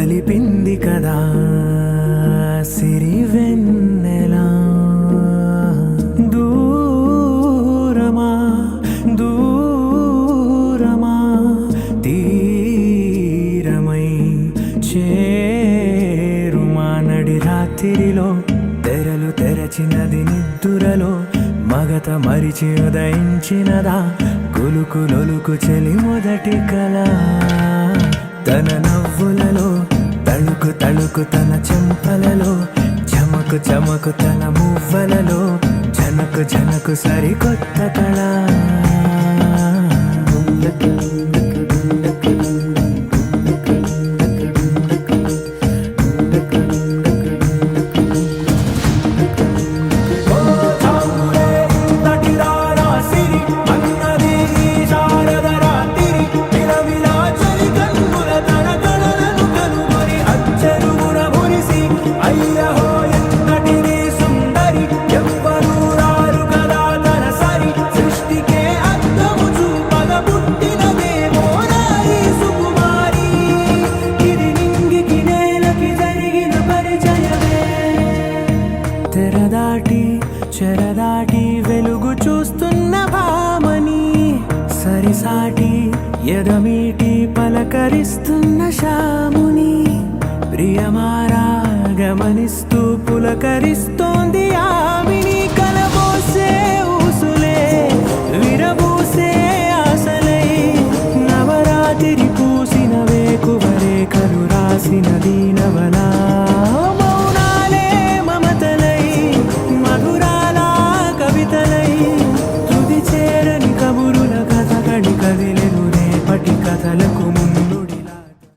కలిపింది కదా సిరి వెన్నెలా. దూరమా దూరమా తీరమై చేరుమా నడి రాత్రిలో తెరలు తెరచినది నిద్దురలో మగత మరిచి ఉదయించినదా కులుకులొలుకు చెలి మొదటి కళ. తన నవ్వులలో తళుకు తళుకు తన చెంపలలో చమకు చమకు తన మువ్వలలో జనకు జనకు సరికొత్త కళ. తెరదాటి చెరదాటి వెలుగు చూస్తున్న భామని సరిసాటి ఎదమీటి పలకరిస్తున్న శాముని ప్రియమారా గమనిస్తూ పులకరిస్తూ